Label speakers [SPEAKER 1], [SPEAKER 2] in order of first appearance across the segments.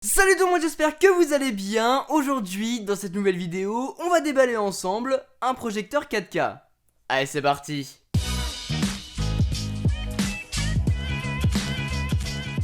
[SPEAKER 1] Salut tout le monde, j'espère que vous allez bien. Aujourd'hui, dans cette nouvelle vidéo, on va déballer ensemble un projecteur 4K. Allez, c'est parti.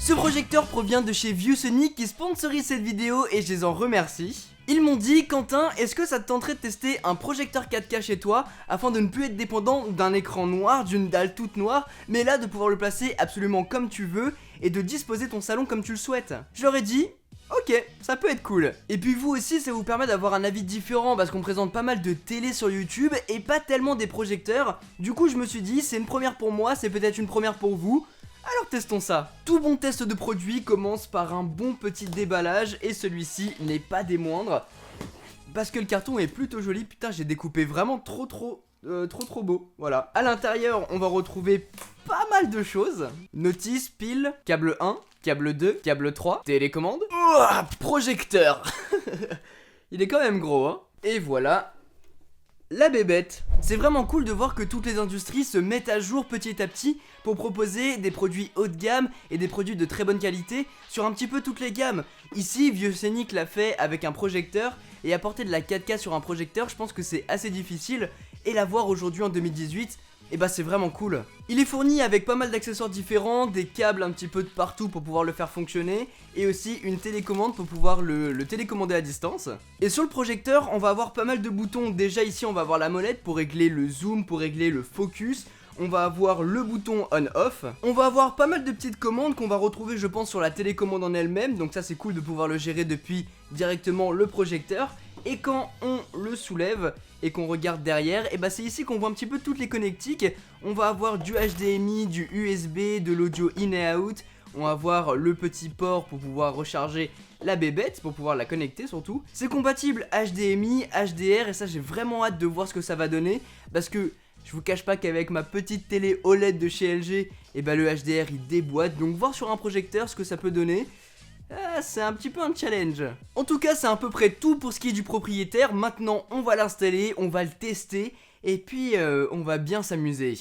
[SPEAKER 1] Ce projecteur provient de chez ViewSonic qui sponsorise cette vidéo et je les en remercie. Ils m'ont dit: Quentin, est-ce que ça te tenterait de tester un projecteur 4K chez toi afin de ne plus être dépendant d'un écran noir, d'une dalle toute noire, mais là de pouvoir le placer absolument comme tu veux et de disposer ton salon comme tu le souhaites. Je leur ai dit: ok, ça peut être cool. Et puis vous aussi, ça vous permet d'avoir un avis différent parce qu'on présente pas mal de télé sur YouTube et pas tellement des projecteurs. Du coup, je me suis dit, c'est une première pour moi, c'est peut-être une première pour vous. Alors testons ça. Tout bon test de produit commence par un bon petit déballage et celui-ci n'est pas des moindres. Parce que le carton est plutôt joli. Putain, j'ai découpé vraiment trop beau. Voilà. À l'intérieur, on va retrouver pas mal de choses. Notice, pile, câble 1, câble 2, câble 3, télécommande. Ouah, projecteur. Il est quand même gros, hein. Et voilà la bébête. C'est vraiment cool de voir que toutes les industries se mettent à jour petit à petit pour proposer des produits haut de gamme et des produits de très bonne qualité sur un petit peu toutes les gammes. Ici, ViewSonic l'a fait avec un projecteur et apporter de la 4K sur un projecteur, je pense que c'est assez difficile, et l'avoir aujourd'hui en 2018, et bah c'est vraiment cool. Il est fourni avec pas mal d'accessoires différents, des câbles un petit peu de partout pour pouvoir le faire fonctionner, et aussi une télécommande pour pouvoir le télécommander à distance. Et sur le projecteur, on va avoir pas mal de boutons. Déjà ici, on va avoir la molette pour régler le zoom, pour régler le focus. On va avoir le bouton on-off. On va avoir pas mal de petites commandes qu'on va retrouver, je pense, sur la télécommande en elle-même. Donc ça, c'est cool de pouvoir le gérer depuis directement le projecteur. Et quand on le soulève et qu'on regarde derrière, et bah c'est ici qu'on voit un petit peu toutes les connectiques. On va avoir du HDMI, du USB, de l'audio in et out. On va avoir le petit port pour pouvoir recharger la bébête, pour pouvoir la connecter surtout. C'est compatible HDMI, HDR, et ça j'ai vraiment hâte de voir ce que ça va donner. Parce que je vous cache pas qu'avec ma petite télé OLED de chez LG, et bah le HDR il déboîte. Donc voir sur un projecteur ce que ça peut donner, c'est un petit peu un challenge. En tout cas, c'est à peu près tout pour ce qui est du propriétaire. Maintenant, on va l'installer, on va le tester, et puis on va bien s'amuser.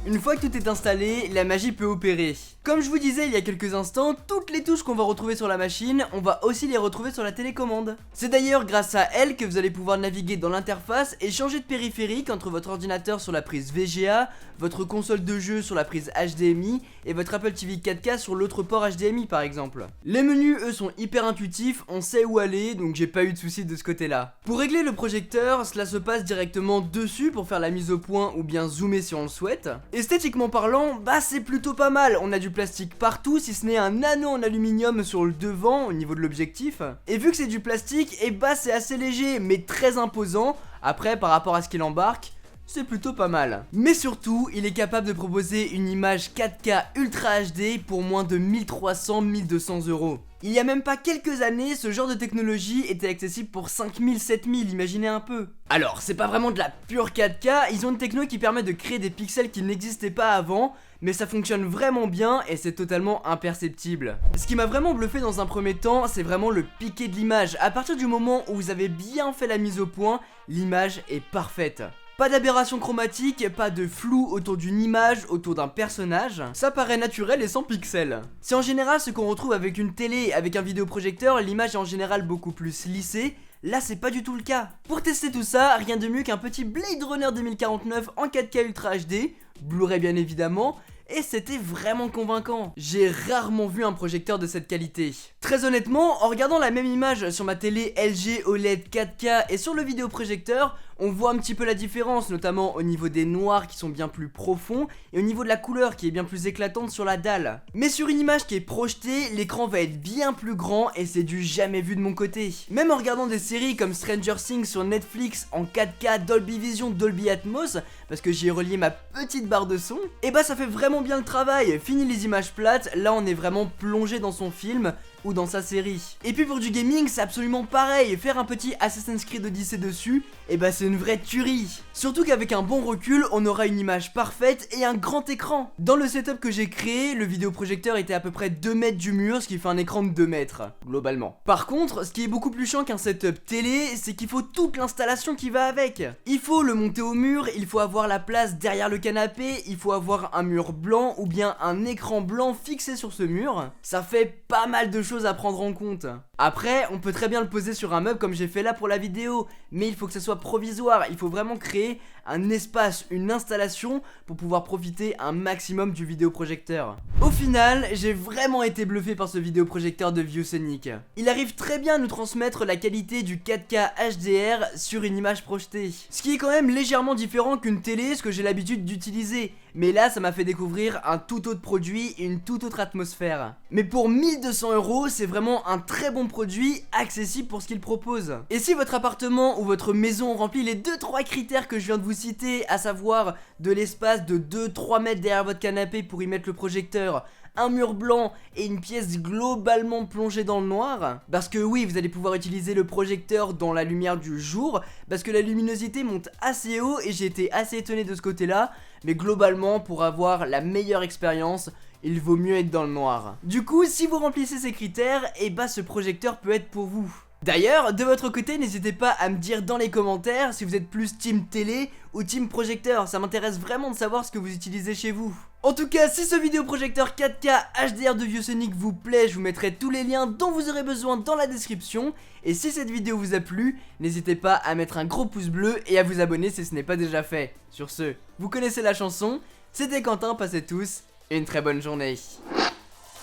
[SPEAKER 1] Une fois que tout est installé, la magie peut opérer. Comme je vous disais il y a quelques instants, toutes les touches qu'on va retrouver sur la machine, on va aussi les retrouver sur la télécommande. C'est d'ailleurs grâce à elle que vous allez pouvoir naviguer dans l'interface et changer de périphérique entre votre ordinateur sur la prise VGA, votre console de jeu sur la prise HDMI et votre Apple TV 4K sur l'autre port HDMI par exemple. Les menus eux sont hyper intuitifs, on sait où aller, donc j'ai pas eu de soucis de ce côté là. Pour régler le projecteur, cela se passe directement dessus pour faire la mise au point ou bien zoomer si on le souhaite. Esthétiquement parlant, bah c'est plutôt pas mal, on a du plastique partout si ce n'est un anneau en aluminium sur le devant au niveau de l'objectif. Et vu que c'est du plastique, et bah c'est assez léger mais très imposant. Après par rapport à ce qu'il embarque, c'est plutôt pas mal. Mais surtout, il est capable de proposer une image 4K Ultra HD pour moins de 1300-1200 €. Il y a même pas quelques années, ce genre de technologie était accessible pour 5000-7000, imaginez un peu. Alors, c'est pas vraiment de la pure 4K, ils ont une techno qui permet de créer des pixels qui n'existaient pas avant, mais ça fonctionne vraiment bien et c'est totalement imperceptible. Ce qui m'a vraiment bluffé dans un premier temps, c'est vraiment le piqué de l'image. À partir du moment où vous avez bien fait la mise au point, l'image est parfaite. Pas d'aberration chromatique, pas de flou autour d'une image, autour d'un personnage. Ça paraît naturel et sans pixels. C'est en général ce qu'on retrouve avec une télé, avec un vidéoprojecteur, l'image est en général beaucoup plus lissée. Là c'est pas du tout le cas. Pour tester tout ça, rien de mieux qu'un petit Blade Runner 2049 en 4K Ultra HD, Blu-ray bien évidemment, et c'était vraiment convaincant. J'ai rarement vu un projecteur de cette qualité. Très honnêtement, en regardant la même image sur ma télé LG OLED 4K et sur le vidéoprojecteur, on voit un petit peu la différence, notamment au niveau des noirs qui sont bien plus profonds et au niveau de la couleur qui est bien plus éclatante sur la dalle. Mais sur une image qui est projetée, l'écran va être bien plus grand et c'est du jamais vu de mon côté. Même en regardant des séries comme Stranger Things sur Netflix en 4K, Dolby Vision, Dolby Atmos, parce que j'y ai relié ma petite barre de son, et bah ça fait vraiment bien le travail. Fini les images plates, là on est vraiment plongé dans son film ou dans sa série. Et puis pour du gaming, c'est absolument pareil. Faire un petit Assassin's Creed Odyssey dessus, et bah c'est une vraie tuerie. Surtout qu'avec un bon recul, on aura une image parfaite et un grand écran. Dans le setup que j'ai créé, le vidéoprojecteur était à peu près 2 mètres du mur, ce qui fait un écran de 2 mètres, globalement. Par contre, ce qui est beaucoup plus chiant qu'un setup télé, c'est qu'il faut toute l'installation qui va avec. Il faut le monter au mur, il faut avoir la place derrière le canapé, il faut avoir un mur blanc ou bien un écran blanc fixé sur ce mur. Ça fait pas mal de choses à prendre en compte. Après, on peut très bien le poser sur un meuble comme j'ai fait là pour la vidéo, mais il faut que ça soit provisoire, il faut vraiment créer un espace, une installation pour pouvoir profiter un maximum du vidéoprojecteur. Au final, j'ai vraiment été bluffé par ce vidéoprojecteur de ViewSonic. Il arrive très bien à nous transmettre la qualité du 4K HDR sur une image projetée, ce qui est quand même légèrement différent qu'une télé, ce que j'ai l'habitude d'utiliser. Mais là, ça m'a fait découvrir un tout autre produit et une toute autre atmosphère. Mais pour 1200 €, c'est vraiment un très bon produit, accessible pour ce qu'il propose. Et si votre appartement ou votre maison remplit les 2-3 critères que je viens de vous citer, à savoir de l'espace de 2-3 mètres derrière votre canapé pour y mettre le projecteur, un mur blanc et une pièce globalement plongée dans le noir, parce que oui, vous allez pouvoir utiliser le projecteur dans la lumière du jour, parce que la luminosité monte assez haut et j'ai été assez étonné de ce côté-là, mais globalement, pour avoir la meilleure expérience, il vaut mieux être dans le noir. Du coup, si vous remplissez ces critères, et bah ce projecteur peut être pour vous. D'ailleurs, de votre côté, n'hésitez pas à me dire dans les commentaires si vous êtes plus team télé ou team projecteur, ça m'intéresse vraiment de savoir ce que vous utilisez chez vous. En tout cas, si ce vidéoprojecteur 4K HDR de ViewSonic vous plaît, je vous mettrai tous les liens dont vous aurez besoin dans la description. Et si cette vidéo vous a plu, n'hésitez pas à mettre un gros pouce bleu et à vous abonner si ce n'est pas déjà fait. Sur ce, vous connaissez la chanson, c'était Quentin, passez tous une très bonne journée.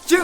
[SPEAKER 1] Tchou.